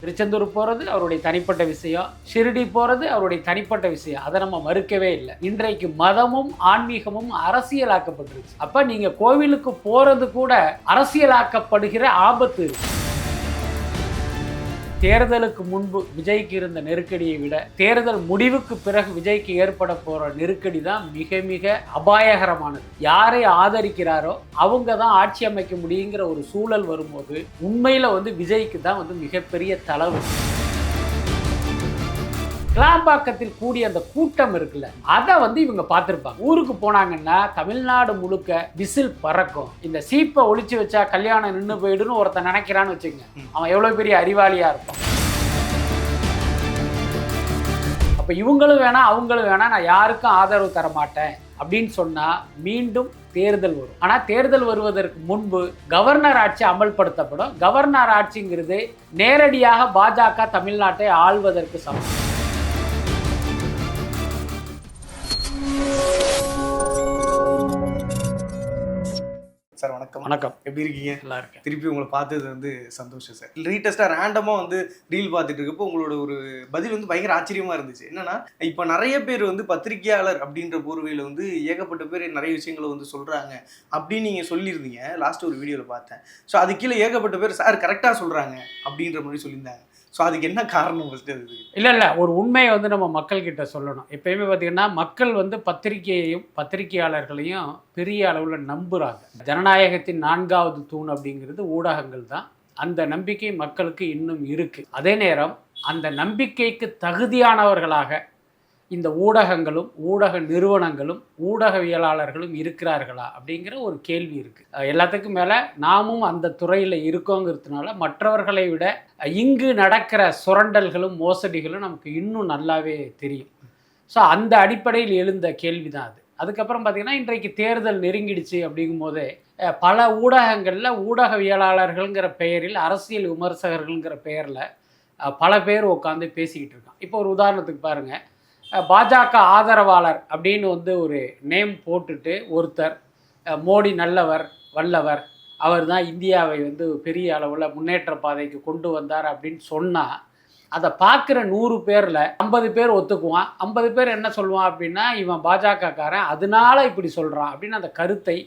திருச்செந்தூர் போகிறது அவருடைய தனிப்பட்ட விஷயம், ஷிரடி போகிறது அவருடைய தனிப்பட்ட விஷயம். அதை நம்ம மறுக்கவே இல்லை. இன்றைக்கு மதமும் ஆன்மீகமும் அரசியலாக்கப்பட்டுருச்சு. அப்போ நீங்கள் கோவிலுக்கு போகிறது கூட அரசியலாக்கப்படுகிற ஆபத்து இருக்கு. தேர்தலுக்கு முன்பு விஜய்க்கு இருந்த நெருக்கடியை விட தேர்தல் முடிவுக்கு பிறகு விஜய்க்கு ஏற்பட போற நெருக்கடி தான் மிக மிக அபாயகரமானது. யாரை ஆதரிக்கிறாரோ அவங்க தான் ஆட்சி அமைக்க முடியுங்கிற ஒரு சூழல் வரும்போது உண்மையில விஜய்க்கு தான் மிகப்பெரிய தளவு. கிளாம்பாக்கத்தில் கூடிய அந்த கூட்டம் இருக்குல்ல, அதை இவங்க பார்த்துருப்பாங்க. ஊருக்கு போனாங்கன்னா தமிழ்நாடு முழுக்க விசில் பறக்கும். இந்த சீப்பை ஒழிச்சு வச்சா கல்யாணம் நின்று போயிடுன்னு ஒருத்தன் நினைக்கிறான்னு வச்சுங்க, அவன் எவ்வளோ பெரிய அறிவாளியா இருப்பான். அப்போ இவங்களும் வேணாம் அவங்களும் வேணாம், நான் யாருக்கும் ஆதரவு தர மாட்டேன் அப்படின்னு சொன்னா மீண்டும் தேர்தல் வரும். ஆனால் தேர்தல் வருவதற்கு முன்பு கவர்னர் ஆட்சி அமல்படுத்தப்படும். கவர்னர் ஆட்சிங்கிறது நேரடியாக பாஜக தமிழ்நாட்டை ஆள்வதற்கு சமம். சார் வணக்கம். வணக்கம். எப்படி இருக்கீங்க? நல்லா இருக்கேன். திருப்பி உங்களை பார்த்தது சந்தோஷம் சார். ரீடெஸ்ட்டாக ரேண்டமாக ரீல் பார்த்துட்டு இருக்கப்போ உங்களோட ஒரு பதில் பயங்கர ஆச்சரியமாக இருந்துச்சு. என்னன்னா, இப்போ நிறைய பேர் பத்திரிகையாளர் அப்படின்ற போர்வையில் ஏகப்பட்ட பேர் நிறைய விஷயங்களை சொல்கிறாங்க அப்படின்னு நீங்கள் சொல்லியிருந்தீங்க லாஸ்ட் ஒரு வீடியோவில் பார்த்தேன். ஸோ அது கீழே ஏகப்பட்ட பேர் சார் கரெக்டாக சொல்கிறாங்க அப்படின்ற மாதிரி சொல்லியிருந்தாங்க. ஸோ அதுக்கு என்ன காரணம் ஃபஸ்ட்டு? அது இல்லை ஒரு உண்மையை நம்ம மக்கள்கிட்ட சொல்லணும். எப்பயுமே பார்த்திங்கன்னா மக்கள் பத்திரிகையையும் பத்திரிகையாளர்களையும் பெரிய அளவில் நம்புகிறாங்க. ஜனநாயகத்தின் 4வது தூண் அப்படிங்கிறது ஊடகங்கள் தான். அந்த நம்பிக்கை மக்களுக்கு இன்னும் இருக்குது. அதே நேரம் அந்த நம்பிக்கைக்கு தகுதியானவர்களாக இந்த ஊடகங்களும் ஊடக நிறுவனங்களும் ஊடகவியலாளர்களும் இருக்கிறார்களா அப்படிங்கிற ஒரு கேள்வி இருக்குது. எல்லாத்துக்கும் மேலே நாமும் அந்த துறையில் இருக்கோங்கிறதுனால மற்றவர்களை விட இங்கு நடக்கிற சுரண்டல்களும் மோசடிகளும் நமக்கு இன்னும் நல்லாவே தெரியும். ஸோ அந்த அடிப்படையில் எழுந்த கேள்வி தான் அது. அதுக்கப்புறம் பார்த்திங்கன்னா இன்றைக்கு தேர்தல் நெருங்கிடுச்சு அப்படிங்கும்போதே பல ஊடகங்களில் ஊடகவியலாளர்கள்ங்கிற பெயரில் அரசியல் விமர்சகர்கள்ங்கிற பெயரில் பல பேர் உட்காந்து பேசிக்கிட்டு இருக்கான். இப்போ ஒரு உதாரணத்துக்கு பாருங்கள், பாஜக ஆதரவாளர் அப்படின்னு ஒரு நேம் போட்டுட்டு ஒருத்தர் மோடி நல்லவர் வல்லவர், அவர் தான் இந்தியாவை பெரிய அளவில் முன்னேற்ற பாதைக்கு கொண்டு வந்தார் அப்படின்னு சொன்னால் அதை பார்க்குற 100 பேரில் 50 பேர் ஒத்துக்குவான். 50 பேர் என்ன சொல்லுவான் அப்படின்னா, இவன் பாஜகக்காரன் அதனால இப்படி சொல்கிறான் அப்படின்னு அந்த கருத்தை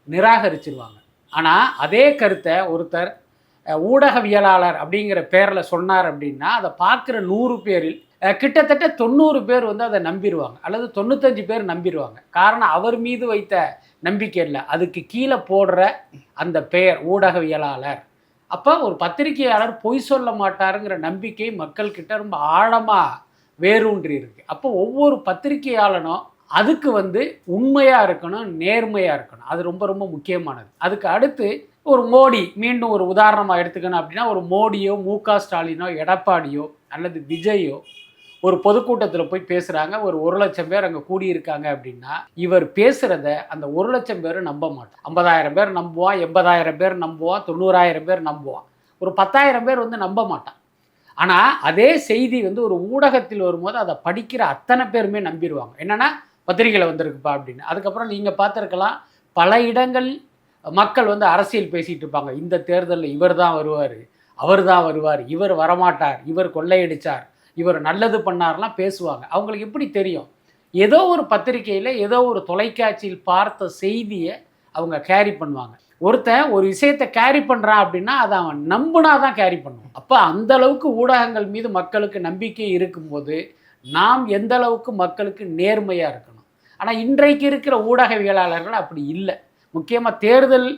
நிராகரிச்சிருவாங்க. ஆனால் அதே கருத்தை ஒருத்தர் ஊடகவியலாளர் அப்படிங்கிற பேரில் சொன்னார் அப்படின்னா அதை பார்க்குற 100 பேரில் கிட்டத்தட்ட 90 பேர் அதை நம்பிடுவாங்க, அல்லது 95 பேர் நம்பிடுவாங்க. காரணம் அவர் மீது வைத்த நம்பிக்கை இல்லை, அதுக்கு கீழே போடுற அந்த பெயர் ஊடகவியலாளர். அப்போ ஒரு பத்திரிகையாளர் பொய் சொல்ல மாட்டாருங்கிற நம்பிக்கை மக்கள்கிட்ட ரொம்ப ஆழமாக வேரூன்றி இருக்கு. அப்போ ஒவ்வொரு பத்திரிகையாளனும் அதுக்கு உண்மையாக இருக்கணும், நேர்மையாக இருக்கணும். அது ரொம்ப ரொம்ப முக்கியமானது. அதுக்கு அடுத்து ஒரு மோடி, மீண்டும் ஒரு உதாரணமாக எடுத்துக்கணும் அப்படின்னா, ஒரு மோடியோ மு.க. ஸ்டாலினோ எடப்பாடியோ அல்லது விஜயோ ஒரு பொதுக்கூட்டத்தில் போய் பேசுகிறாங்க. ஒரு 1 லட்சம் பேர் அங்கே கூடியிருக்காங்க அப்படின்னா இவர் பேசுகிறத அந்த 1 லட்சம் பேர் நம்ப மாட்டான். 50,000 பேர் நம்புவான், 80,000 பேர் நம்புவான், 90,000 பேர் நம்புவான். ஒரு 10,000 பேர் நம்ப மாட்டான். ஆனால் அதே செய்தி ஒரு ஊடகத்தில் வரும்போது அதை படிக்கிற அத்தனை பேருமே நம்பிடுவாங்க. என்னென்னா பத்திரிகையில் வந்திருக்குப்பா அப்படின்னு. அதுக்கப்புறம் நீங்கள் பார்த்துருக்கலாம், பல இடங்கள் மக்கள் அரசியல் பேசிகிட்டு இருப்பாங்க. இந்த தேர்தலில் இவர் தான் வருவார், அவர் தான் வருவார், இவர் வரமாட்டார், இவர் கொள்ளையடித்தார், இவர் நல்லது பண்ணார்லாம் பேசுவாங்க. அவங்களுக்கு எப்படி தெரியும்? ஏதோ ஒரு பத்திரிகையில் ஏதோ ஒரு தொலைக்காட்சியில் பார்த்த செய்தியை அவங்க கேரி பண்ணுவாங்க. ஒருத்தன் ஒரு விஷயத்தை கேரி பண்ணுறான் அப்படின்னா அதை அவன் நம்புனா தான் கேரி பண்ணுவான். அப்போ அந்த அளவுக்கு ஊடகங்கள் மீது மக்களுக்கு நம்பிக்கை இருக்கும்போது நாம் எந்த அளவுக்கு மக்களுக்கு நேர்மையாக இருக்கணும். ஆனால் இன்றைக்கு இருக்கிற ஊடகவியலாளர்கள் அப்படி இல்லை. முக்கியமாக தேர்தல்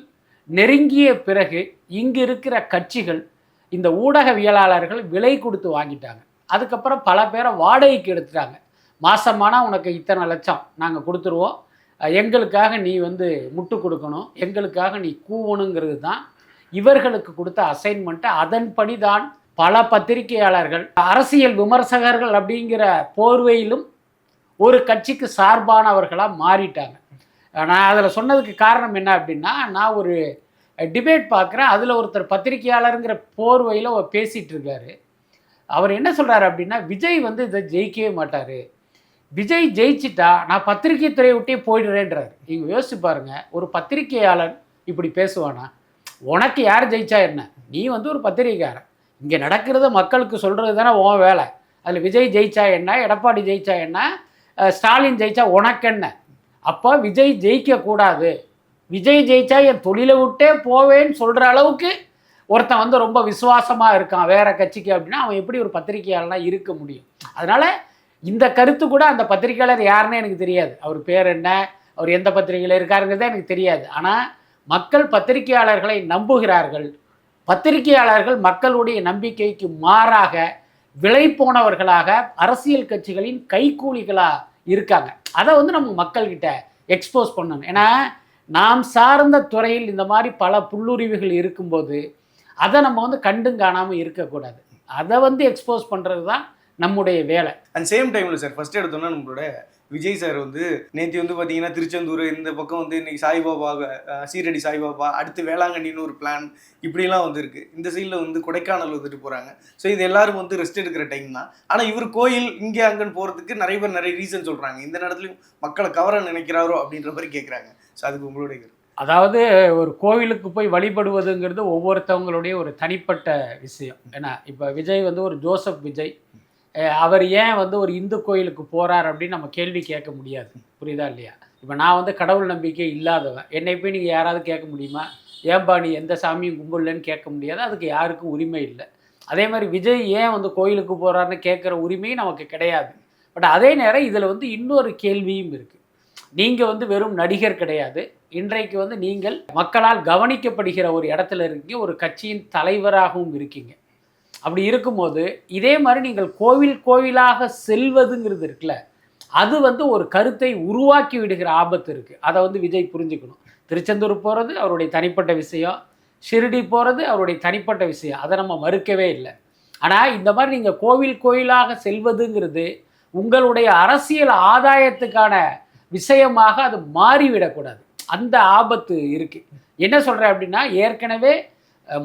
நெருங்கிய பிறகு இங்கு இருக்கிற கட்சிகள் இந்த ஊடகவியலாளர்கள் விலை கொடுத்து வாங்கிட்டாங்க. அதுக்கப்புறம் பல பேரை வாடகைக்கு எடுத்துட்டாங்க. மாதமானால் உனக்கு இத்தனை லட்சம் நாங்கள் கொடுத்துருவோம், எங்களுக்காக நீ முட்டு கொடுக்கணும், எங்களுக்காக நீ கூவணுங்கிறது தான் இவர்களுக்கு கொடுத்த அசைன்மெண்ட்டு. அதன்படி தான் பல பத்திரிகையாளர்கள் அரசியல் விமர்சகர்கள் அப்படிங்கிற போர்வையிலும் ஒரு கட்சிக்கு சார்பானவர்களாக மாறிட்டாங்க. நான் அதில் சொன்னதுக்கு காரணம் என்ன அப்படின்னா, நான் ஒரு டிபேட் பார்க்குறேன். அதில் ஒருத்தர் பத்திரிகையாளருங்கிற போர்வையில் பேசிகிட்டு இருக்காரு. அவர் என்ன சொல்கிறார் அப்படின்னா, விஜய் இதை ஜெயிக்கவே மாட்டார், விஜய் ஜெயிச்சிட்டா நான் பத்திரிகை துறையை விட்டே போயிடுறேன்றார். நீங்கள் யோசிச்சு பாருங்கள், ஒரு பத்திரிகையாளர் இப்படி பேசுவானா? உனக்கு யார் ஜெயிச்சா என்ன, நீ ஒரு பத்திரிகைக்காரன், இங்கே நடக்கிறத மக்களுக்கு சொல்கிறது தானே உன் வேலை. அதில் விஜய் ஜெயிச்சா என்ன, எடப்பாடி ஜெயிச்சா என்ன, ஸ்டாலின் ஜெயிச்சா உனக்கென்ன? அப்போ விஜய் ஜெயிக்கக்கூடாது, விஜய் ஜெயிச்சா என் தொழிலை விட்டே போவேன்னு சொல்கிற அளவுக்கு ஒருத்தன் வந்து ரொம்ப விசுவாசமாக இருக்கான் வேற கட்சிக்கு அப்படின்னா அவன் எப்படி ஒரு பத்திரிகையாளனா இருக்க முடியும்? அதனால் இந்த கருத்து கூட அந்த பத்திரிகையாளர் யாருன்னு எனக்கு தெரியாது, அவர் பேர் என்ன, அவர் எந்த பத்திரிகையில் இருக்காருங்கிறதே எனக்கு தெரியாது. ஆனால் மக்கள் பத்திரிகையாளர்களை நம்புகிறார்கள். பத்திரிகையாளர்கள் மக்களுடைய நம்பிக்கைக்கு மாறாக விலை போனவர்களாக அரசியல் கட்சிகளின் கைக்கூலிகளாக இருக்காங்க. அதை வந்து நம்ம மக்கள்கிட்ட எக்ஸ்போஸ் பண்ணணும். ஏன்னா நாம் சார்ந்த துறையில் இந்த மாதிரி பல புல்லுரிவுகள் இருக்கும்போது அதை நம்ம வந்து கண்டும் காணாமல் இருக்கக்கூடாது. அதை வந்து எக்ஸ்போஸ் பண்ணுறது தான் நம்முடைய வேலை. அண்ட் சேம் டைமில் சார் ஃபர்ஸ்ட் எடுத்தோம்னா நம்மளோட விஜய் சார் வந்து நேற்று வந்து பார்த்தீங்கன்னா திருச்செந்தூர் இந்த பக்கம் வந்து இன்னைக்கு சாய்பாபா, சீரடி சாய்பாபா, அடுத்து வேளாங்கண்ணின்னு ஒரு பிளான் இப்படிலாம் வந்து இருக்கு. இந்த சைடில் வந்து கொடைக்கானல் வந்துட்டு போகிறாங்க. ஸோ இது எல்லாரும் வந்து ரெஸ்ட் எடுக்கிற டைம் தான். ஆனால் இவர் கோயில் இங்கே அங்கன்னு போகிறதுக்கு நிறைய பேர் நிறைய ரீசன் சொல்கிறாங்க. இந்த நேரத்துலையும் மக்களை கவர நினைக்கிறாரோ அப்படின்ற மாதிரி கேட்குறாங்க. ஸோ அதுக்கு உங்களுடைய அதாவது ஒரு கோவிலுக்கு போய் வழிபடுவதுங்கிறது ஒவ்வொருத்தவங்களுடைய ஒரு தனிப்பட்ட விஷயம். ஏன்னா இப்போ விஜய் வந்து ஒரு ஜோசப் விஜய், அவர் ஏன் வந்து ஒரு இந்து கோயிலுக்கு போகிறார் அப்படின்னு நம்ம கேள்வி கேட்க முடியாது. புரியுதா இல்லையா? இப்போ நான் வந்து கடவுள் நம்பிக்கை இல்லாதவன், என்னை போய் நீங்கள் யாராவது கேட்க முடியுமா? ஏன்பா நீ எந்த சாமியும் கும்பிடலன்னு கேட்க முடியாது. அதுக்கு யாருக்கும் உரிமை இல்லை. அதே மாதிரி விஜய் ஏன் வந்து கோயிலுக்கு போகிறாருன்னு கேட்குற உரிமையும் நமக்கு கிடையாது. பட் அதே நேரம் இதில் வந்து இன்னொரு கேள்வியும் இருக்குது. நீங்கள் வந்து வெறும் நடிகர் கிடையாது. இன்றைக்கு வந்து நீங்கள் மக்களால் கவனிக்கப்படுகிற ஒரு இடத்துல இருக்கீங்க, ஒரு கட்சியின் தலைவராகவும் இருக்கீங்க. அப்படி இருக்கும்போது இதே மாதிரி நீங்கள் கோவில் கோவிலாக செல்வதுங்கிறது இருக்குல்ல, அது வந்து ஒரு கருத்தை உருவாக்கி விடுகிற ஆபத்து இருக்குது. அதை வந்து விஜய் புரிஞ்சுக்கணும். திருச்செந்தூர் போகிறது அவருடைய தனிப்பட்ட விஷயம், ஷிரடி போகிறது அவருடைய தனிப்பட்ட விஷயம், அதை நம்ம மறுக்கவே இல்லை. ஆனால் இந்த மாதிரி நீங்கள் கோவில் கோயிலாக செல்வதுங்கிறது உங்களுடைய அரசியல் ஆதாயத்துக்கான விஷயமாக அது மாறிவிடக்கூடாது. அந்த ஆபத்து இருக்குது. என்ன சொல்கிறேன் அப்படின்னா, ஏற்கனவே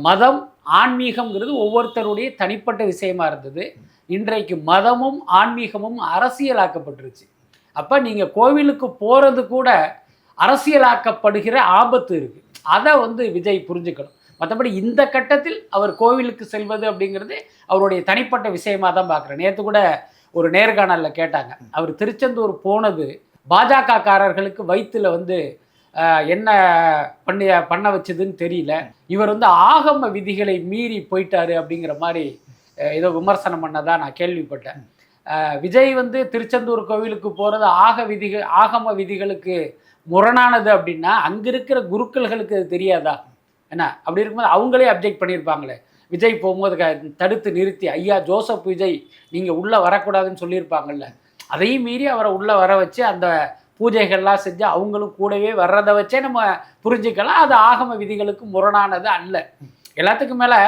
மதம் ஆன்மீகம்ங்கிறது ஒவ்வொருத்தருடைய தனிப்பட்ட விஷயமா இருந்தது. இன்றைக்கு மதமும் ஆன்மீகமும் அரசியலாக்கப்பட்டுருச்சு. அப்போ நீங்கள் கோவிலுக்கு போகிறது கூட அரசியலாக்கப்படுகிற ஆபத்து இருக்குது. அதை வந்து விஜய் புரிஞ்சுக்கணும். மற்றபடி இந்த கட்டத்தில் அவர் கோவிலுக்கு செல்வது அப்படிங்கிறது அவருடைய தனிப்பட்ட விஷயமாக தான் பார்க்குறேன். நேற்று கூட ஒரு நேர்காணலில் கேட்டாங்க, அவர் திருச்செந்தூர் போனது பாஜக காரர்களுக்கு வயிற்றில் வந்து என்ன பண்ண வச்சதுன்னு தெரியல, இவர் வந்து ஆகம விதிகளை மீறி போயிட்டாரு அப்படிங்கிற மாதிரி ஏதோ விமர்சனம் பண்ணதான் நான் கேள்விப்பட்டேன். விஜய் வந்து திருச்செந்தூர் கோவிலுக்கு போகிறது ஆகம விதிகளுக்கு முரணானது அப்படின்னா அங்கே இருக்கிற குருக்கள்களுக்கு அது தெரியாதா என்ன? அப்படி இருக்கும்போது அவங்களே அப்ஜெக்ட் பண்ணியிருப்பாங்களே. விஜய் போகும்போது தடுத்து நிறுத்தி, ஐயா ஜோசப் விஜய் நீங்கள் உள்ளே வரக்கூடாதுன்னு சொல்லியிருப்பாங்கல்ல, அதையும் மீறி அவரை உள்ளே வர வச்சு அந்த பூஜைகள்லாம் செஞ்சு அவங்களும் கூடவே வர்றதை வச்சே நம்ம புரிஞ்சுக்கலாம் அது ஆகம விதிகளுக்கு முரணானது அல்ல. எல்லாத்துக்கும் மேலே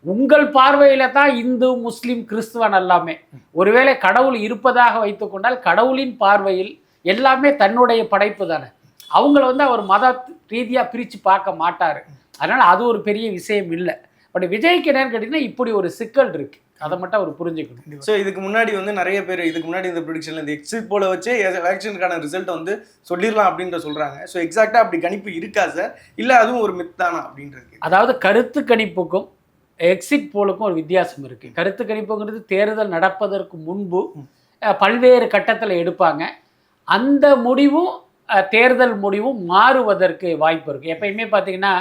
உங்கள் பார்வையில் தான் இந்து முஸ்லீம் கிறிஸ்துவன் எல்லாமே. ஒருவேளை கடவுள் இருப்பதாக வைத்துக்கொண்டால் கடவுளின் பார்வையில் எல்லாமே தன்னுடைய படைப்பு தானே. அவங்கள வந்து அவர் மத ரீதியாக பிரித்து பார்க்க மாட்டார். அதனால் அது ஒரு பெரிய விஷயம் இல்லை. பட் விஜய்க்கு என்னன்னு கேட்டிங்கன்னா இப்படி ஒரு சிக்கல் இருக்குது, அதை மட்டும் அவர் புரிஞ்சுக்கணும். ஸோ இதுக்கு முன்னாடி வந்து நிறைய பேர் இதுக்கு முன்னாடி இந்த ப்ரொடிக்ஷனில் இந்த எக்ஸிட் போல வச்சு எலெக்ஷனுக்கான ரிசல்ட்டை வந்து சொல்லிடலாம் அப்படின்ற சொல்கிறாங்க. ஸோ எக்ஸாக்டாக அப்படி கணிப்பு இருக்கா சார், இல்லை அதுவும் ஒரு மித் தானா அப்படின்றது? அதாவது கருத்து கணிப்புக்கும் எக்ஸிட் போலுக்கும் ஒரு வித்தியாசம் இருக்குது. கருத்து கணிப்புங்கிறது தேர்தல் நடப்பதற்கு முன்பு பல்வேறு கட்டத்தில் எடுப்பாங்க. அந்த முடிவும் தேர்தல் முடிவும் மாறுவதற்கு வாய்ப்பு இருக்குது. எப்பயுமே பார்த்திங்கன்னா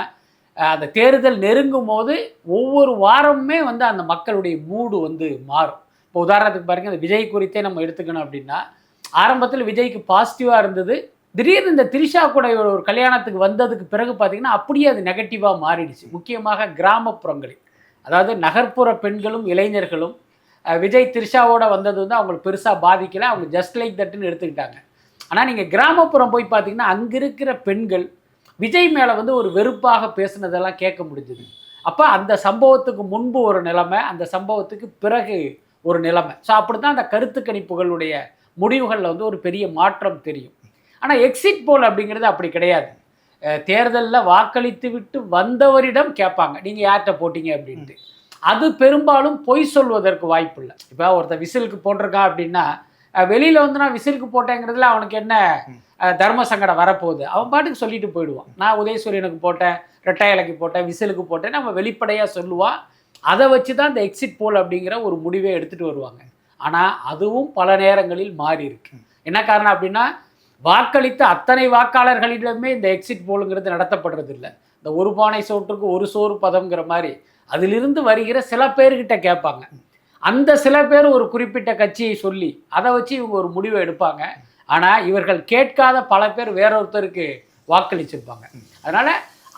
அந்த தேர்தல் நெருங்கும் போது ஒவ்வொரு வாரமுமே வந்து அந்த மக்களுடைய மூடு வந்து மாறும். இப்போ உதாரணத்துக்கு பாருங்கள், அந்த விஜய் குறித்தே நம்ம எடுத்துக்கணும் அப்படின்னா, ஆரம்பத்தில் விஜய்க்கு பாசிட்டிவாக இருந்தது. திடீர்னு இந்த திரிஷா கூட ஒரு கல்யாணத்துக்கு வந்ததுக்கு பிறகு பார்த்திங்கன்னா அப்படியே அது நெகட்டிவாக மாறிடுச்சு. முக்கியமாக கிராமப்புறங்களில், அதாவது நகர்ப்புற பெண்களும் இளைஞர்களும் விஜய் திரிஷாவோட வந்தது வந்து அவங்களுக்கு பெருசாக பாதிக்கலை, அவங்க ஜஸ்ட் லைக் தட்டுன்னு எடுத்துக்கிட்டாங்க. ஆனால் நீங்கள் கிராமப்புறம் போய் பார்த்தீங்கன்னா அங்கே இருக்கிற பெண்கள் விஜய் மேலே வந்து ஒரு வெறுப்பாக பேசுனதெல்லாம் கேட்க முடிஞ்சுது. அப்போ அந்த சம்பவத்துக்கு முன்பு ஒரு நிலைமை, அந்த சம்பவத்துக்கு பிறகு ஒரு நிலைமை. ஸோ அப்படி தான் அந்த கருத்து கணிப்புகளுடைய முடிவுகளில் வந்து ஒரு பெரிய மாற்றம் தெரியும். ஆனால் எக்ஸிட் போல் அப்படிங்கிறது அப்படி கிடையாது. தேர்தலில் வாக்களித்து விட்டு வந்தவரிடம் கேட்பாங்க நீங்கள் யார்கிட்ட போட்டிங்க அப்படின்ட்டு. அது பெரும்பாலும் பொய் சொல்வதற்கு வாய்ப்பு இல்லை. இப்போ ஒருத்தர் விசிலுக்கு போட்டிருக்கான் அப்படின்னா வெளியில் வந்து நான் விசிலுக்கு போட்டேங்கிறதுல அவனுக்கு என்ன தர்ம சங்கடம் வரப்போகுது, அவன் பாட்டுக்கு சொல்லிட்டு போயிடுவான். நான் உதயசூரியனுக்கு போட்டேன், ரெட்டை இலைக்கு போட்டேன், விசிலுக்கு போட்டேன், நம்ம வெளிப்படையாக சொல்லுவான். அதை வச்சு தான் இந்த எக்ஸிட் போல் அப்படிங்கிற ஒரு முடிவை எடுத்துகிட்டு வருவாங்க. ஆனால் அதுவும் பல நேரங்களில் மாறி இருக்கு. என்ன காரணம் அப்படின்னா, வாக்களித்த அத்தனை வாக்காளர்களிடமே இந்த எக்ஸிட் போலுங்கிறது நடத்தப்படுறது இல்லை. இந்த ஒரு பானை சோற்றுக்கு ஒரு சோறு பதம்ங்கிற மாதிரி அதிலிருந்து வருகிற சில பேர்கிட்ட கேட்பாங்க. அந்த சில பேர் ஒரு குறிப்பிட்ட கட்சியை சொல்லி அதை வச்சு இவங்க ஒரு முடிவை எடுப்பாங்க. ஆனால் இவர்கள் கேட்காத பல பேர் வேறொருத்தருக்கு வாக்களிச்சிருப்பாங்க. அதனால்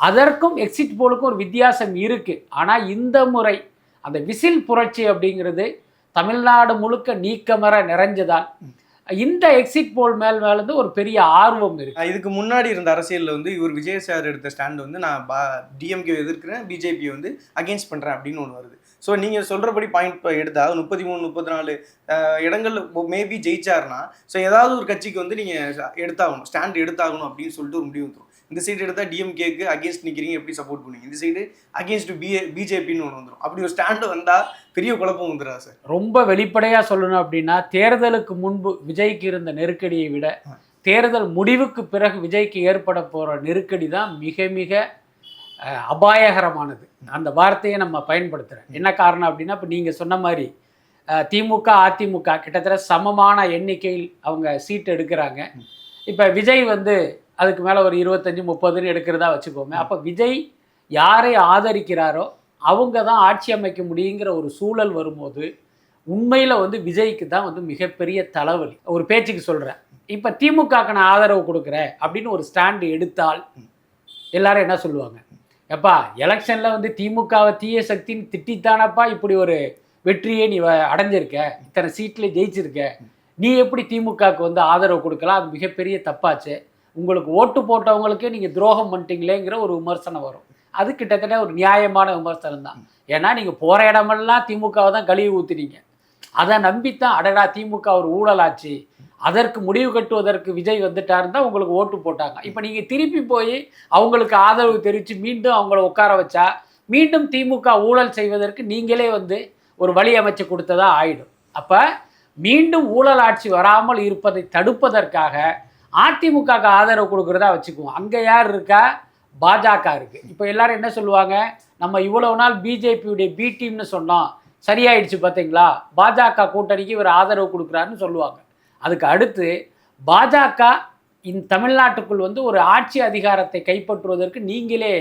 அதற்கும் எக்ஸிட் போலுக்கும் ஒரு வித்தியாசம் இருக்குது. ஆனால் இந்த முறை அந்த விசில் புரட்சி அப்படிங்கிறது தமிழ்நாடு முழுக்க நீக்கமர நிறைஞ்சதால் இந்த எக்ஸிட் போல் மேலேருந்து ஒரு பெரிய ஆர்வம் இருக்கு. இதுக்கு முன்னாடி இருந்த அரசியலில் வந்து இவர் விஜய் சார் எடுத்த ஸ்டாண்ட் வந்து நான் டிஎம்கே எதிர்க்கிறேன், பிஜேபியை வந்து அகேன்ஸ்ட் பண்ணுறேன் அப்படின்னு ஒன்று வருது. ஸோ நீங்கள் சொல்கிறபடி பாயிண்ட் எடுத்தால் 33 34 இடங்கள் மேபி ஜெயிச்சார்னா, ஸோ ஏதாவது ஒரு கட்சிக்கு வந்து நீங்கள் எடுத்தாகணும், ஸ்டாண்ட் எடுத்தாகணும் அப்படின்னு சொல்லிட்டு ஒரு முடிவு வந்துடும். இந்த சைடு எடுத்தால் டிஎம்கேக்கு அகேன்ஸ்ட் நிற்கிறீங்க, எப்படி சப்போர்ட் பண்ணுவீங்க? இந்த சைடு அகேன்ஸ்ட் பிஜேபின்னு ஒன்று வந்துடும். அப்படி ஒரு ஸ்டாண்டு வந்தால் பெரிய குழப்பம் வந்துடா சார்? ரொம்ப வெளிப்படையாக சொல்லணும் அப்படின்னா, தேர்தலுக்கு முன்பு விஜய்க்கு இருந்த நெருக்கடியை விட தேர்தல் முடிவுக்கு பிறகு விஜய்க்கு ஏற்பட போகிற நெருக்கடி தான் மிக மிக அபாயகரமானது. அந்த வார்த்தையை நம்ம பயன்படுத்துகிறேன். என்ன காரணம் அப்படின்னா, இப்போ நீங்கள் சொன்ன மாதிரி திமுக அதிமுக கிட்டத்தட்ட சமமான எண்ணிக்கையில் அவங்க சீட்டு எடுக்கிறாங்க. இப்போ விஜய் வந்து அதுக்கு மேலே ஒரு 25-30 எடுக்கிறதா வச்சுக்கோமே. அப்போ விஜய் யாரை ஆதரிக்கிறாரோ அவங்க தான் ஆட்சி அமைக்க முடியுங்கிற ஒரு சூழல் வரும்போது உண்மையில் வந்து விஜய்க்கு தான் வந்து மிகப்பெரிய தலைவலி. ஒரு பேச்சுக்கு சொல்கிறேன், இப்போ திமுகக்கு நான் ஆதரவு கொடுக்குறேன் அப்படின்னு ஒரு ஸ்டாண்டு எடுத்தால் எல்லாரும் என்ன சொல்லுவாங்க? எப்பா எலெக்ஷனில் வந்து திமுகவை தீய சக்தின்னு திட்டித்தானப்பா இப்படி ஒரு வெற்றியை நீ அடைஞ்சிருக்க, இத்தனை சீட்டில் ஜெயிச்சிருக்க, நீ எப்படி திமுகவுக்கு வந்து ஆதரவு கொடுக்கலாம்? அது மிகப்பெரிய தப்பாச்சு, உங்களுக்கு ஓட்டு போட்டவங்களுக்கே நீங்கள் துரோகம் பண்ணிட்டீங்களேங்கிற ஒரு விமர்சனம் வரும். அது கிட்டத்தட்ட ஒரு நியாயமான விமர்சனம் தான். ஏன்னா நீங்கள் போகிற இடமெல்லாம் திமுகவை தான் கழுவி ஊற்றுனீங்க. அதை நம்பித்தான் அடடா திமுக ஒரு ஊழலாச்சு, அதற்கு முடிவு கட்டுவதற்கு விஜய் வந்துட்டாருன்னு தான் உங்களுக்கு ஓட்டு போட்டாங்க. இப்போ நீங்கள் திருப்பி போய் அவங்களுக்கு ஆதரவு தெரிவித்து மீண்டும் அவங்கள உட்கார வச்சா மீண்டும் திமுக ஊழல் செய்வதற்கு நீங்களே வந்து ஒரு வழி அமைச்சு கொடுத்ததா ஆயிடும். அப்போ மீண்டும் ஊழல் ஆட்சி வராமல் இருப்பதை தடுப்பதற்காக அதிமுகவுக்கு ஆதரவு கொடுக்குறதா வச்சுக்குவோம். அங்கே யார் இருக்கா? பாஜக இருக்குது. இப்போ எல்லாரும் என்ன சொல்லுவாங்க? நம்ம இவ்வளவு நாள் பிஜேபியுடைய பி டீம்னு சொன்னோம், சரியாயிடுச்சு பார்த்தீங்களா, பாஜக கூட்டணிக்கு இவர் ஆதரவு கொடுக்குறாருன்னு சொல்லுவாங்க. அதுக்கு அடுத்து பாஜக இந்த தமிழ்நாட்டுக்குள் வந்து ஒரு ஆட்சி அதிகாரத்தை கைப்பற்றுவதற்கு நீங்களே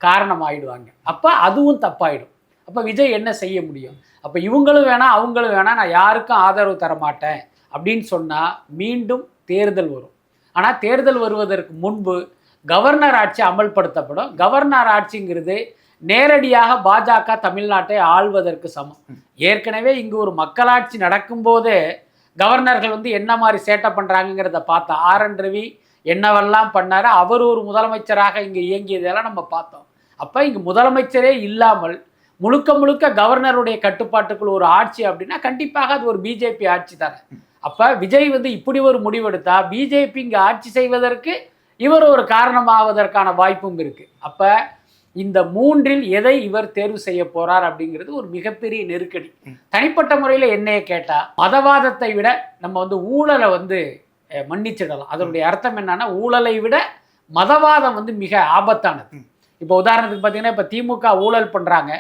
காரணம் ஆயிடுவாங்க. அப்போ அதுவும் தப்பாயிடும். அப்போ விஜய் என்ன செய்ய முடியும்? அப்போ இவங்களும் வேணாம் அவங்களும் வேணாம், நான் யாருக்கும் ஆதரவு தரமாட்டேன் அப்படின்னு சொன்னால் மீண்டும் தேர்தல் வரும். ஆனால் தேர்தல் வருவதற்கு முன்பு கவர்னர் ஆட்சி அமல்படுத்தப்படும். கவர்னர் ஆட்சிங்கிறது நேரடியாக பாஜக தமிழ்நாட்டை ஆள்வதற்கு சமம். ஏற்கனவே இங்கு ஒரு மக்களாட்சி நடக்கும்போதே கவர்னர்கள் வந்து என்ன மாதிரி சேட்டை பண்ணுறாங்கிறத பார்த்தோம். ஆர்.என். ரவி என்னவெல்லாம் பண்ணார், அவர் ஒரு முதலமைச்சராக இங்கே இயங்கியதெல்லாம் நம்ம பார்த்தோம். அப்போ இங்கே முதலமைச்சரே இல்லாமல் முழுக்க முழுக்க கவர்னருடைய கட்டுப்பாட்டுக்குள் ஒரு ஆட்சி அப்படின்னா கண்டிப்பாக அது ஒரு பிஜேபி ஆட்சி தானே. அப்போ விஜய் வந்து இப்படி ஒரு முடிவெடுத்தா பிஜேபி இங்கே ஆட்சி செய்வதற்கு இவர் ஒரு காரணமாவதற்கான வாய்ப்பும் இருக்குது. அப்போ இந்த மூன்றில் எதை இவர் தேர்வு செய்ய போறார் அப்படிங்கிறது ஒரு மிகப்பெரிய நெருக்கடி. தனிப்பட்ட முறையில் என்னைய கேட்டால் மதவாதத்தை விட நம்ம வந்து ஊழலை வந்து மன்னிச்சிடலாம். அதனுடைய அர்த்தம் என்னன்னா, ஊழலை விட மதவாதம் வந்து மிக ஆபத்தானது. இப்போ உதாரணத்துக்கு பார்த்தீங்கன்னா, இப்போ திமுக ஊழல் பண்ணுறாங்க,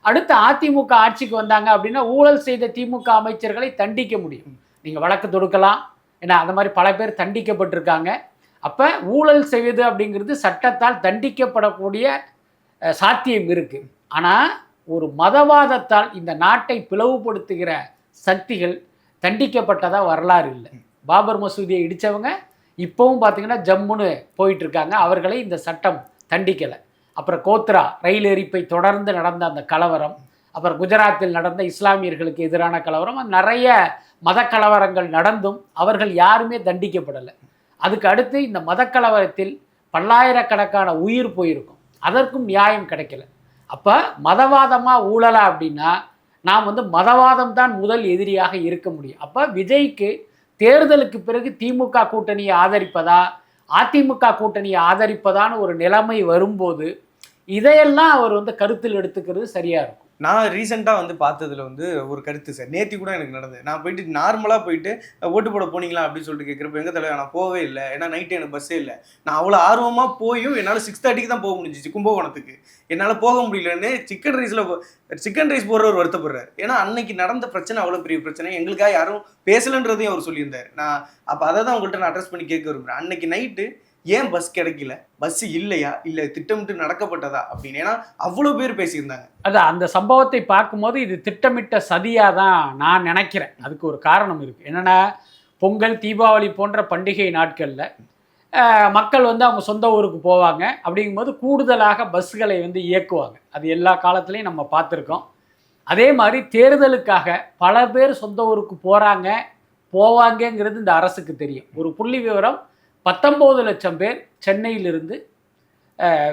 அடுத்து அதிமுக ஆட்சிக்கு வந்தாங்க அப்படின்னா ஊழல் செய்த திமுக அமைச்சர்களை தண்டிக்க முடியும். நீங்கள் வழக்கு தொடுக்கலாம், ஏன்னா அந்த மாதிரி பல பேர் தண்டிக்கப்பட்டிருக்காங்க. அப்போ ஊழல் செய்வது அப்படிங்கிறது சட்டத்தால் தண்டிக்கப்படக்கூடிய சாத்தியம் இருக்குது. ஆனால் ஒரு மதவாதத்தால் இந்த நாட்டை பிளவுபடுத்துகிற சக்திகள் தண்டிக்கப்பட்டதாக வரலாறு இல்லை. பாபர் மசூதியை இடித்தவங்க இப்போவும் பார்த்திங்கன்னா ஜம்முன்னு போயிட்டுருக்காங்க, அவர்களை இந்த சட்டம் தண்டிக்கலை. அப்புறம் கோத்ரா ரயில் எரிப்பை தொடர்ந்து நடந்த அந்த கலவரம், அப்புறம் குஜராத்தில் நடந்த இஸ்லாமியர்களுக்கு எதிரான கலவரம், நிறைய மத கலவரங்கள் நடந்தும் அவர்கள் யாருமே தண்டிக்கப்படலை. அதுக்கு அடுத்து இந்த மத கலவரத்தில் பல்லாயிரக்கணக்கான உயிர் போயிருக்கும், அதற்கும் நியாயம் கிடைக்கல. அப்போ மதவாதமாக ஊழலா அப்படின்னா நாம் வந்து மதவாதம் தான் முதல் எதிரியாக இருக்க முடியும். அப்போ விஜய்க்கு தேர்தலுக்கு பிறகு திமுக கூட்டணியை ஆதரிப்பதா அதிமுக கூட்டணியை ஆதரிப்பதான்னு ஒரு நிலைமை வரும்போது இதையெல்லாம் அவர் வந்து கருத்தில் எடுத்துக்கிறது சரியாக இருக்கும். நான் ரீசெண்டாக வந்து பார்த்ததுல வந்து ஒரு கருத்து சார், நேத்தி கூட எனக்கு நடந்தது. நான் போயிட்டு நார்மலாக போயிட்டு ஓட்டு போட போனீங்களா அப்படின்னு சொல்லிட்டு கேட்குறப்ப, எங்க தலைவர் நான் போகவே இல்லை, ஏன்னா நைட்டு எனக்கு பஸ்ஸே இல்லை. நான் அவ்வளோ ஆர்வமாக போயும் என்னால் 6:30க்கு தான் போக முடிஞ்சிச்சு கும்பகோணத்துக்கு. என்னால் போக முடியலன்னு சிக்கன் ரைஸ் போடுறவர் வருத்தப்படுறாரு. ஏன்னா அன்னைக்கு நடந்த பிரச்சனை அவ்வளோ பெரிய பிரச்சனை, எங்களுக்காக யாரும் பேசலன்றதையும் அவர் சொல்லியிருந்தார். நான் அப்போ அதை தான் உங்கள்கிட்ட நான் அட்ரஸ் பண்ணி கேட்க விரும்புகிறேன். அன்னைக்கு நைட்டு ஏன் பஸ் கிடைக்கல, பஸ் இல்லையா, இல்லை திட்டமிட்டு நடக்கப்பட்டதா அப்படின்னு, ஏன்னா அவ்வளோ பேர் பேசியிருந்தாங்க. அதான் அந்த சம்பவத்தை பார்க்கும்போது இது திட்டமிட்ட சதியாக தான் நான் நினைக்கிறேன். அதுக்கு ஒரு காரணம் இருக்குது. என்னென்னா, பொங்கல் தீபாவளி போன்ற பண்டிகை நாட்களில் மக்கள் வந்து அவங்க சொந்த ஊருக்கு போவாங்க. அப்படிங்கும்போது கூடுதலாக பஸ்ஸுகளை வந்து இயக்குவாங்க. அது எல்லா காலத்துலேயும் நம்ம பார்த்துருக்கோம். அதே மாதிரி தேர்தலுக்காக பல பேர் சொந்த ஊருக்கு போவாங்கங்கிறது இந்த அரசுக்கு தெரியும். ஒரு புள்ளி விவரம், 19 லட்சம் பேர் சென்னையிலிருந்து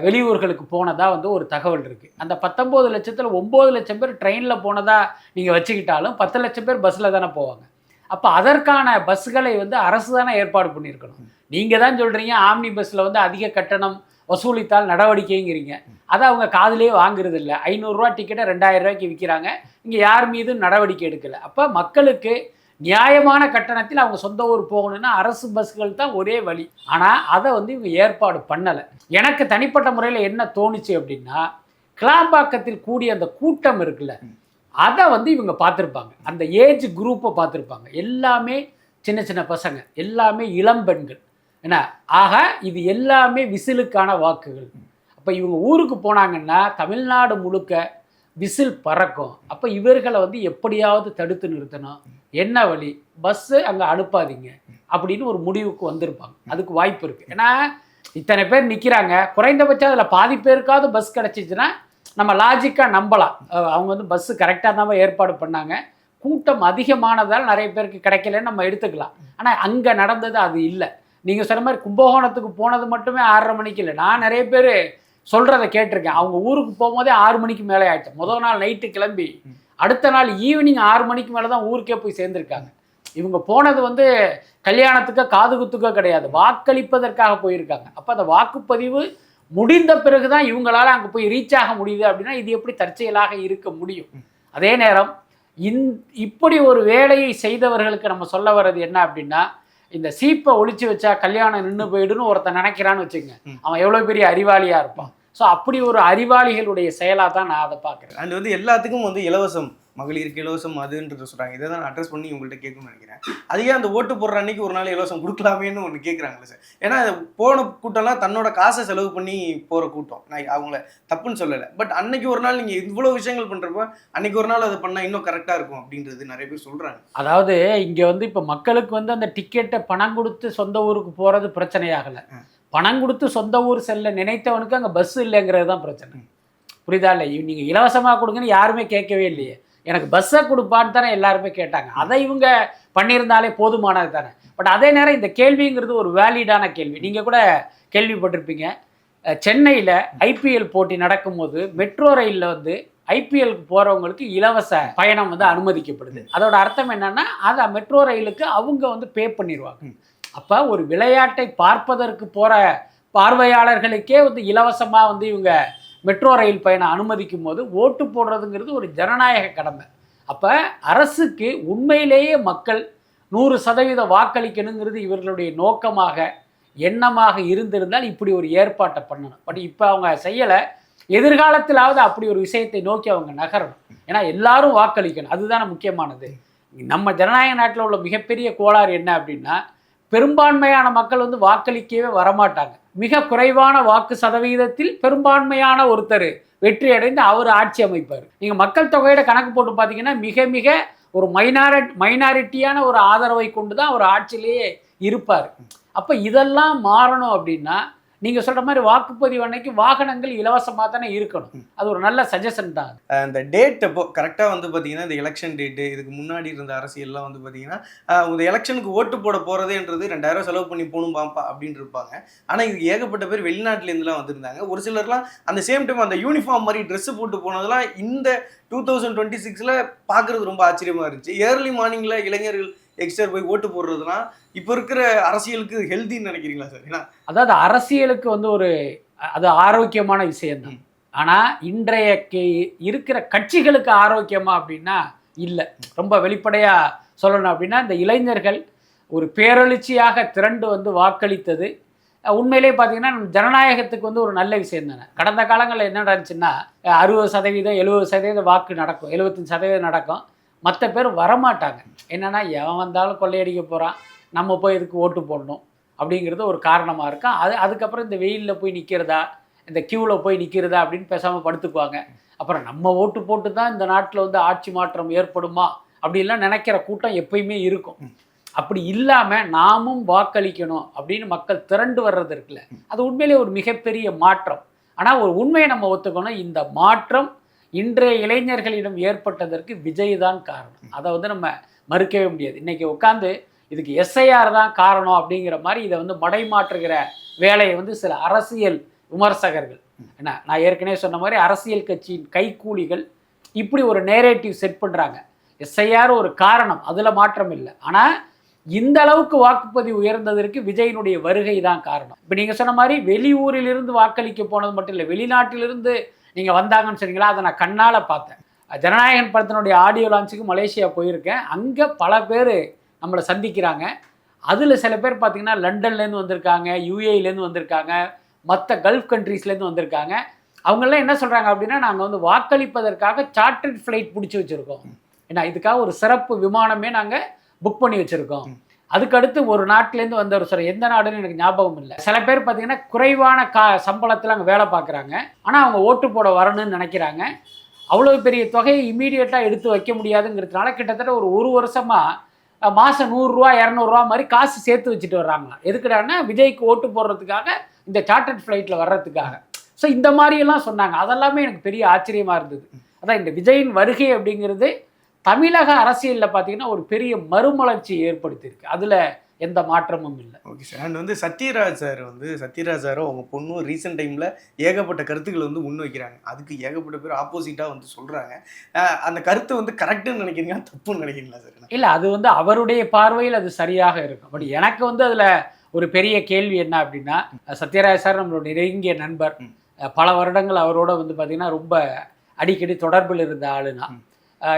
வெளியூர்களுக்கு போனதாக வந்து ஒரு தகவல் இருக்குது. அந்த 19 லட்சத்தில் 9 லட்சம் பேர் ட்ரெயினில் போனதாக நீங்கள் வச்சுக்கிட்டாலும் 10 லட்சம் பேர் பஸ்ஸில் தானே போவாங்க. அப்போ அதற்கான பஸ்ஸுகளை வந்து அரசு தானே ஏற்பாடு பண்ணியிருக்கணும். நீங்கள் தான் சொல்கிறீங்க ஆம்னி பஸ்ஸில் வந்து அதிக கட்டணம் வசூலித்தால் நடவடிக்கைங்கிறீங்க. அதை அவங்க காதிலே வாங்குறது இல்லை. 500 ரூபா டிக்கெட்டை 2000 ரூபாய்க்கு விற்கிறாங்க. இங்கே யார் மீதும் நடவடிக்கை எடுக்கலை. அப்போ மக்களுக்கு நியாயமான கட்டணத்தில் அவங்க சொந்த ஊர் போகணுன்னா அரசு பஸ்கள் தான் ஒரே வழி. ஆனால் அதை வந்து இவங்க ஏற்பாடு பண்ணலை. எனக்கு தனிப்பட்ட முறையில் என்ன தோணுச்சு அப்படின்னா, கிளாம்பாக்கத்தில் கூடிய அந்த கூட்டம் இருக்குல்ல, அதை வந்து இவங்க பார்த்துருப்பாங்க. அந்த ஏஜ் குரூப்பை பார்த்துருப்பாங்க. எல்லாமே சின்ன சின்ன பசங்க, எல்லாமே இளம் பெண்கள். என்ன ஆக இது எல்லாமே விசிலுக்கான வாக்குகள். அப்போ இவங்க ஊருக்கு போனாங்கன்னா தமிழ்நாடு முழுக்க விசில் பறக்கும். அப்போ இவர்களை வந்து எப்படியாவது தடுத்து நிறுத்தணும். என்ன வழி, பஸ்ஸு அங்கே அனுப்பாதீங்க அப்படின்னு ஒரு முடிவுக்கு வந்திருப்பாங்க. அதுக்கு வாய்ப்பு இருக்குது. ஏன்னா இத்தனை பேர் நிற்கிறாங்க, குறைந்தபட்சம் அதில் பாதி பேருக்காவது பஸ் கிடச்சிச்சின்னா நம்ம லாஜிக்காக நம்பலாம். அவங்க வந்து பஸ்ஸு கரெக்டாக தான் ஏற்பாடு பண்ணாங்க. கூட்டம் அதிகமானதால் நிறைய பேருக்கு கிடைக்கலன்னு நம்ம எடுத்துக்கலாம். ஆனால் அங்கே நடந்தது அது இல்லை. நீங்கள் சொன்ன மாதிரி கும்பகோணத்துக்கு போனது மட்டுமே 6:30 மணிக்கு இல்லை. நான் நிறைய பேர் சொல்கிறத கேட்டிருக்கேன். அவங்க ஊருக்கு போகும்போதே 6 மணிக்கு மேலே ஆயிடுச்சு. முதல் நாள் நைட்டு கிளம்பி அடுத்த நாள் ஈவினிங் 6 மணிக்கு மேலே தான் ஊருக்கே போய் சேர்ந்துருக்காங்க. இவங்க போனது வந்து கல்யாணத்துக்கோ காது குத்துக்கோ கிடையாது, வாக்களிப்பதற்காக போயிருக்காங்க. அப்போ அந்த வாக்குப்பதிவு முடிந்த பிறகு தான் இவங்களால் அங்கே போய் ரீச் ஆக முடியுது. அப்படின்னா இது எப்படி தற்செயலாக இருக்க முடியும்? அதே நேரம் இப்படி ஒரு வேலையை செய்தவர்களுக்கு நம்ம சொல்ல வர்றது என்ன அப்படின்னா, இந்த சீப்பை ஒழிச்சு வச்சா கல்யாணம் நின்று போயிடுன்னு ஒருத்தன் நினைக்கிறான்னு வச்சுங்க, அவன் எவ்வளோ பெரிய அறிவாளியாக இருப்பான். ஸோ அப்படி ஒரு அறிவாளிகளுடைய செயலாக தான் நான் அதை பார்க்குறேன். அண்ட் வந்து எல்லாத்துக்கும் வந்து இலவசம், மகளிருக்கு இலவசம் அதுன்றத சொல்கிறாங்க. இதை தான் நான் அட்ரஸ் பண்ணி உங்கள்கிட்ட கேட்கணும்னு நினைக்கிறேன். அதையே அந்த ஓட்டு போடுற அன்னைக்கு ஒரு நாள் இலவசம் கொடுக்கலாமேன்னு ஒன்று கேட்குறாங்களே சார். ஏன்னா போன கூட்டம்லாம் தன்னோட காசை செலவு பண்ணி போகிற கூட்டம். நான் அவங்கள தப்புன்னு சொல்லலை. பட் அன்னைக்கு ஒரு நாள் நீங்கள் இவ்வளோ விஷயங்கள் பண்ணுறப்ப அன்னைக்கு ஒரு நாள் அதை பண்ணால் இன்னும் கரெக்டாக இருக்கும் அப்படின்றது நிறைய பேர் சொல்கிறாங்க. அதாவது இங்கே வந்து இப்போ மக்களுக்கு வந்து அந்த டிக்கெட்டை பணம் கொடுத்து சொந்த ஊருக்கு போகிறது பிரச்சனையாகலை. பணம் கொடுத்து சொந்த ஊர் செல்ல நினைத்தவனுக்கு அங்கே பஸ் இல்லைங்கிறது தான் பிரச்சனை. புரியுதா? இல்லை, நீங்கள் இலவசமாக கொடுங்கன்னு யாருமே கேட்கவே இல்லையே. எனக்கு பஸ்ஸை கொடுப்பான்னு தானே எல்லாருமே கேட்டாங்க. அதை இவங்க பண்ணியிருந்தாலே போதுமானது தானே. பட் அதே நேரம் இந்த கேள்விங்கிறது ஒரு வேலிடான கேள்வி. நீங்கள் கூட கேள்விப்பட்டிருப்பீங்க, சென்னையில் ஐபிஎல் போட்டி நடக்கும்போது மெட்ரோ ரயிலில் வந்து ஐபிஎலுக்கு போகிறவங்களுக்கு இலவச பயணம் வந்து அனுமதிக்கப்படுது. அதோட அர்த்தம் என்னென்னா, அதை மெட்ரோ ரயிலுக்கு அவங்க வந்து பே பண்ணிடுவாங்க. அப்போ ஒரு விளையாட்டை பார்ப்பதற்கு போகிற பார்வையாளர்களுக்கே வந்து இலவசமாக வந்து இவங்க மெட்ரோ ரயில் பயணம் அனுமதிக்கும் போது ஓட்டு போடுறதுங்கிறது ஒரு ஜனநாயக கடமை. அப்போ அரசுக்கு உண்மையிலேயே மக்கள் 100% வாக்களிக்கணுங்கிறது இவர்களுடைய நோக்கமாக எண்ணமாக இருந்திருந்தால் இப்படி ஒரு ஏற்பாட்டை பண்ணணும். பட் இப்போ அவங்க செய்யலை. எதிர்காலத்திலாவது அப்படி ஒரு விஷயத்தை நோக்கி அவங்க நகரணும். ஏன்னா எல்லாரும் வாக்களிக்கணும், அதுதானே முக்கியமானது. நம்ம ஜனநாயக நாட்டில் உள்ள மிகப்பெரிய கோளாறு என்ன அப்படின்னா, பெரும்பான்மையான மக்கள் வந்து வாக்களிக்கவே வரமாட்டாங்க. மிக குறைவான வாக்கு சதவீதத்தில் பெரும்பான்மையான ஒருத்தர் வெற்றி அடைந்து அவர் ஆட்சி அமைப்பார். நீங்கள் மக்கள் தொகையோட கணக்கு போட்டு பார்த்தீங்கன்னா மிக மிக ஒரு மைனாரிட்டியான ஒரு ஆதரவை கொண்டு தான் அவர் ஆட்சியிலேயே இருப்பார். அப்போ இதெல்லாம் மாறணும் அப்படின்னா நீங்கள் சொல்கிற மாதிரி வாக்குப்பதிவு அன்னைக்கு வாகனங்கள் இலவசமாக தானே இருக்கணும். அது ஒரு நல்ல சஜஷன் தான். அந்த டேட் அப்போ கரெக்டாக வந்து பார்த்தீங்கன்னா இந்த எலெக்ஷன் டேட்டு, இதுக்கு முன்னாடி இருந்த அரசியல்லாம் வந்து பார்த்தீங்கன்னா இந்த எலெக்ஷனுக்கு ஓட்டு போட போகிறதேன்றது 2000 செலவு பண்ணி போகணும் பாப்பா அப்படின்னு இருப்பாங்க. ஆனால் இது ஏகப்பட்ட பேர் வெளிநாட்டிலேருந்துலாம் வந்திருந்தாங்க. ஒரு சிலர்லாம் அந்த சேம் டைம் அந்த யூனிஃபார்ம் மாதிரி ட்ரெஸ்ஸு போட்டு போனதெல்லாம் இந்த 2026 பார்க்குறது ரொம்ப ஆச்சரியமாக இருந்துச்சு. ஏர்லி மார்னிங்கில் இளைஞர்கள் எக்ஸ்டர் போய் ஓட்டு போடுறதுலாம் இப்போ இருக்கிற அரசியலுக்கு ஹெல்தின்னு நினைக்கிறீங்களா சார்? ஏன்னா அதாவது அரசியலுக்கு வந்து அது ஆரோக்கியமான விஷயம்தான். ஆனால் இன்றைய இருக்கிற கட்சிகளுக்கு ஆரோக்கியமா அப்படின்னா இல்லை. ரொம்ப வெளிப்படையாக சொல்லணும் அப்படின்னா இந்த இளைஞர்கள் ஒரு பேரெழுச்சியாக திரண்டு வந்து வாக்களித்தது உண்மையிலே பார்த்தீங்கன்னா நம்ம ஜனநாயகத்துக்கு வந்து ஒரு நல்ல விஷயம் தானே. கடந்த காலங்களில் என்ன நடந்துச்சுன்னா 60% 70% வாக்கு நடக்கும், 75% நடக்கும், மற்ற பேர் வரமாட்டாங்க. என்னென்னா எவன் வந்தாலும் கொள்ளையடிக்க போகிறான், நம்ம போய் இதுக்கு ஓட்டு போடணும் அப்படிங்கிறது ஒரு காரணமாக இருக்கும். அதுக்கப்புறம் இந்த வெயிலில் போய் நிற்கிறதா, இந்த க்யூவில் போய் நிற்கிறதா அப்படின்னு பேசாமல் படுத்துக்குவாங்க. அப்புறம் நம்ம ஓட்டு போட்டு தான் இந்த நாட்டில் வந்து ஆட்சி மாற்றம் ஏற்படுமா அப்படின்லாம் நினைக்கிற கூட்டம் எப்பயுமே இருக்கும். அப்படி இல்லாமல் நாமும் வாக்களிக்கணும் அப்படின்னு மக்கள் திரண்டு வர்றது இருக்குல்ல, அது உண்மையிலே ஒரு மிகப்பெரிய மாற்றம். ஆனால் ஒரு உண்மையை நம்ம ஒத்துக்கணும், இந்த மாற்றம் இன்றைய இளைஞர்களிடம் ஏற்பட்டதற்கு விஜய் தான் காரணம். அதை வந்து நம்ம மறுக்கவே முடியாது. இன்றைக்கி உட்காந்து இதுக்கு எஸ்ஐஆர் தான் காரணம் அப்படிங்கிற மாதிரி இதை வந்து மடைமாற்றுகிற வேலையை வந்து சில அரசியல் விமர்சகர்கள், என்ன நான் ஏற்கனவே சொன்ன மாதிரி அரசியல் கட்சியின் கைக்கூலிகள் இப்படி ஒரு நேரேட்டிவ் செட் பண்ணுறாங்க. எஸ்ஐஆர் ஒரு காரணம், அதில் மாற்றம் இல்லை. ஆனால் இந்த அளவுக்கு வாக்குப்பதிவு உயர்ந்ததற்கு விஜயினுடைய வருகை தான் காரணம். இப்போ நீங்கள் சொன்ன மாதிரி வெளியூரிலிருந்து வாக்களிக்க போனது மட்டும் இல்லை, வெளிநாட்டிலிருந்து நீங்கள் வந்தாங்கன்னு சொன்னீங்களா, அதை நான் கண்ணால் பார்த்தேன். ஜனநாயகன் படத்தினுடைய ஆடியோ லான்ச்சுக்கு மலேசியா போயிருக்கேன். அங்கே பல பேர் நம்மளை சந்திக்கிறாங்க. அதில் சில பேர் பார்த்திங்கன்னா லண்டன்லேருந்து வந்திருக்காங்க, யூஏஇலேருந்து வந்திருக்காங்க, மற்ற கல்ஃப் கண்ட்ரீஸ்லேருந்து வந்திருக்காங்க. அவங்கெல்லாம் என்ன சொல்கிறாங்க அப்படின்னா, நாங்கள் வந்து வாக்களிப்பதற்காக சார்ட்டர்ட் ஃப்ளைட் பிடிச்சி வச்சுருக்கோம், ஏன்னா இதுக்காக ஒரு சிறப்பு விமானமே நாங்கள் புக் பண்ணி வச்சுருக்கோம். அதுக்கடுத்து ஒரு நாட்டிலேருந்து வந்தவர், சார் எந்த நாடுன்னு எனக்கு ஞாபகம் இல்லை, சில பேர் பார்த்திங்கன்னா குறைவான சம்பளத்தில் அங்கே வேலை பார்க்குறாங்க, ஆனால் அவங்க ஓட்டு போட வரணும்னு நினைக்கிறாங்க. அவ்வளோ பெரிய தொகையை இமீடியட்டாக எடுத்து வைக்க முடியாதுங்கிறதுனால கிட்டத்தட்ட ஒரு வருஷமாக மாதம் 100 ரூபா 200 ரூபா மாதிரி காசு சேர்த்து வச்சுட்டு வர்றாங்களாம். எதுக்குடான்னா விஜய்க்கு ஓட்டு போடுறதுக்காக, இந்த சார்ட்டர்ட் ஃப்ளைட்டில் வர்றதுக்காக. ஸோ இந்த மாதிரியெல்லாம் சொன்னாங்க. அதெல்லாமே எனக்கு பெரிய ஆச்சரியமாக இருந்தது. அதான் இந்த விஜயின் வருகை அப்படிங்கிறது தமிழக அரசியலில் பார்த்தீங்கன்னா ஒரு பெரிய மறுமலர்ச்சியை ஏற்படுத்தியிருக்கு. அதில் எந்த மாற்றமும் இல்லை. Okay sir. அண்ட் வந்து சத்யராஜ் சாரும் அவங்க பொண்ணும் ரீசெண்ட் டைமில் ஏகப்பட்ட கருத்துக்கள் வந்து முன் வைக்கிறாங்க. அதுக்கு ஏகப்பட்ட பேர் ஆப்போசிட்டாக வந்து சொல்கிறாங்க. அந்த கருத்தை வந்து கரெக்டுன்னு நினைக்கிறீங்களா, தப்புன்னு நினைக்கிறீங்களா சார்? இல்லை, அது வந்து அவருடைய பார்வையில் அது சரியாக இருக்கும். பட் எனக்கு வந்து அதில் ஒரு பெரிய கேள்வி என்ன அப்படின்னா, சத்யராஜ் சார் நம்மளுடைய நெருங்கிய நண்பர், பல வருடங்கள் அவரோட வந்து பார்த்திங்கன்னா ரொம்ப அடிக்கடி தொடர்பில் இருந்த ஆளுனா,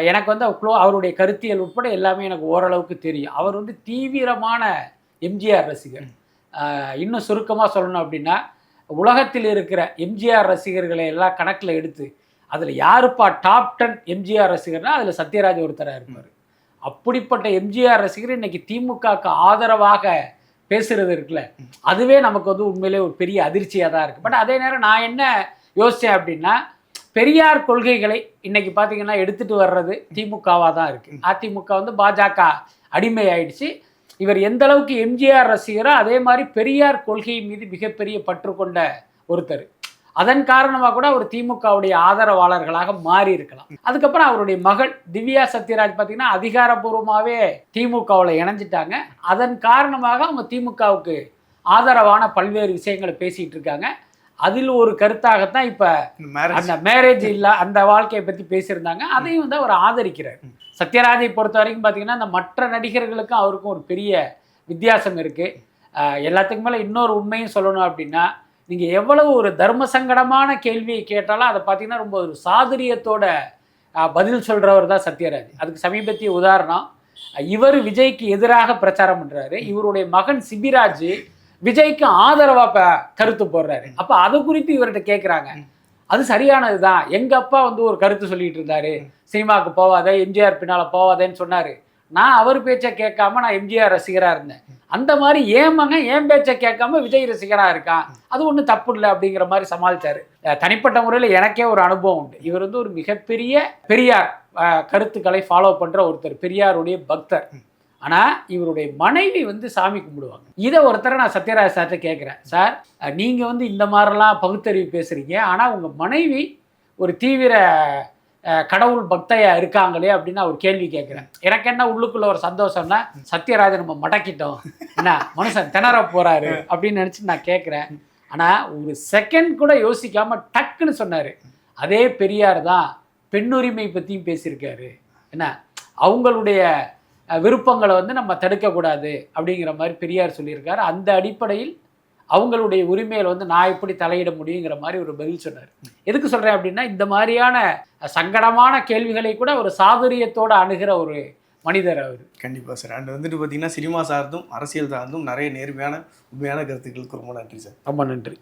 எனக்கு வந்து அவருடைய கருத்தியல் உட்பட எல்லாமே எனக்கு ஓரளவுக்கு தெரியும். அவர் வந்து தீவிரமான எம்ஜிஆர் ரசிகர். இன்னும் சுருக்கமாக சொல்லணும் அப்படின்னா, உலகத்தில் இருக்கிற எம்ஜிஆர் ரசிகர்களை எல்லாம் கணக்கில் எடுத்து அதில் யாருப்பா டாப் 10 எம்ஜிஆர் ரசிகர்னால் அதில் சத்யராஜ் ஒருத்தராக இருப்பார். அப்படிப்பட்ட எம்ஜிஆர் ரசிகர் இன்னைக்கு திமுகவுக்கு ஆதரவாக பேசுகிறது இருக்குல்ல, அதுவே நமக்கு வந்து உண்மையிலே ஒரு பெரிய அதிர்ச்சியாக தான் இருக்குது. பட் அதே நேரம் நான் என்ன யோசித்தேன் அப்படின்னா, பெரியார் கொள்கைகளை இன்னைக்கு பார்த்தீங்கன்னா எடுத்துகிட்டு வர்றது திமுகவாக தான் இருக்குது. அதிமுக வந்து பாஜக அடிமை ஆயிடுச்சு. இவர் எந்த அளவுக்கு எம்ஜிஆர் ரசிகரோ அதே மாதிரி பெரியார் கொள்கை மீது மிகப்பெரிய பற்று கொண்ட ஒருத்தர். அதன் காரணமாக கூட அவர் திமுகவுடைய ஆதரவாளர்களாக மாறி இருக்கலாம். அதுக்கப்புறம் அவருடைய மகள் திவ்யா சத்யராஜ் பார்த்தீங்கன்னா அதிகாரப்பூர்வமாகவே திமுகவில் இணைஞ்சிட்டாங்க. அதன் காரணமாக அவங்க திமுகவுக்கு ஆதரவான பல்வேறு விஷயங்களை பேசிகிட்டு இருக்காங்க. அதில் ஒரு கருத்தாகத்தான் இப்போ அந்த மேரேஜ் இல்லை அந்த வாழ்க்கையை பற்றி பேசியிருந்தாங்க. அதையும் வந்து அவர் ஆதரிக்கிறார். சத்யராஜை பொறுத்த வரைக்கும் பார்த்தீங்கன்னா அந்த மற்ற நடிகர்களுக்கும் அவருக்கும் ஒரு பெரிய வித்தியாசம் இருக்குது. எல்லாத்துக்கு மேலே இன்னொரு உண்மையும் சொல்லணும் அப்படின்னா, நீங்கள் எவ்வளவு ஒரு தர்ம சங்கடமான கேள்வியை கேட்டாலும் அதை பார்த்தீங்கன்னா ரொம்ப ஒரு சாதுரியத்தோட பதில் சொல்கிறவர் தான் சத்யராஜ். அதுக்கு சமீபத்திய உதாரணம், இவர் விஜய்க்கு எதிராக பிரச்சாரம் பண்ணுறாரு, இவருடைய மகன் சிபிராஜ் விஜய்க்கு ஆதரவாக கருத்து போடுறாரு. அப்போ அது குறித்து இவர்கிட்ட கேட்குறாங்க, அது சரியானது தான், எங்கள் அப்பா வந்து ஒரு கருத்து சொல்லிட்டு இருந்தாரு, சினிமாவுக்கு போவாத, எம்ஜிஆர் பின்னால் போவாதேன்னு சொன்னார், நான் அவர் பேச்சை கேட்காம நான் எம்ஜிஆர் ரசிகராக இருந்தேன், அந்த மாதிரி ஏன் மகன் ஏன் பேச்சை கேட்காம விஜய் ரசிகராக இருக்கான், அது ஒன்றும் தப்பு இல்லை அப்படிங்கிற மாதிரி சமாளித்தார். தனிப்பட்ட முறையில் எனக்கே ஒரு அனுபவம் உண்டு. இவர் வந்து ஒரு மிகப்பெரிய பெரியார் கருத்துக்களை ஃபாலோ பண்ணுற ஒருத்தர், பெரியாருடைய பக்தர். ஆனால் இவருடைய மனைவி வந்து சாமி கும்பிடுவாங்க. இதை ஒருத்தரை நான் சத்யராஜ் சார்கிட்ட கேட்குறேன், சார் நீங்கள் வந்து இந்த மாதிரிலாம் பகுத்தறிவு பேசுகிறீங்க, ஆனால் உங்கள் மனைவி ஒரு தீவிர கடவுள் பக்தையாக இருக்காங்களே அப்படின்னு அவர் கேள்வி கேட்குறேன். எனக்கு என்ன உள்ளுக்குள்ள ஒரு சந்தோஷம்னா, சத்யராஜை நம்ம மடக்கிட்டோம், என்ன மனுஷன் திணற போகிறாரு அப்படின்னு நினச்சி நான் கேட்குறேன். ஆனால் ஒரு செகண்ட் கூட யோசிக்காமல் டக்குன்னு சொன்னார், அதே பெரியார் தான் பெண்ணுரிமை பற்றியும் பேசியிருக்காரு, என்ன அவங்களுடைய விருப்பங்களை வந்து நம்ம தடுக்கக்கூடாது அப்படிங்கிற மாதிரி பெரியார் சொல்லியிருக்காரு. அந்த அடிப்படையில் அவங்களுடைய உரிமையில் வந்து நான் எப்படி தலையிட முடியுங்கிற மாதிரி ஒரு பதில் சொன்னார். எதுக்கு சொல்கிறேன் அப்படின்னா, இந்த மாதிரியான சங்கடமான கேள்விகளை கூட ஒரு சாதுரியத்தோடு அணுகிற ஒரு மனிதர் அவர். கண்டிப்பாக சார். அண்ட் வந்துட்டு பார்த்தீங்கன்னா சினிமா சார்ந்தும் அரசியல் சார்ந்தும் நிறைய நேர்மையான உண்மையான கருத்துக்களுக்கு ரொம்ப நன்றி சார். ரொம்ப நன்றி.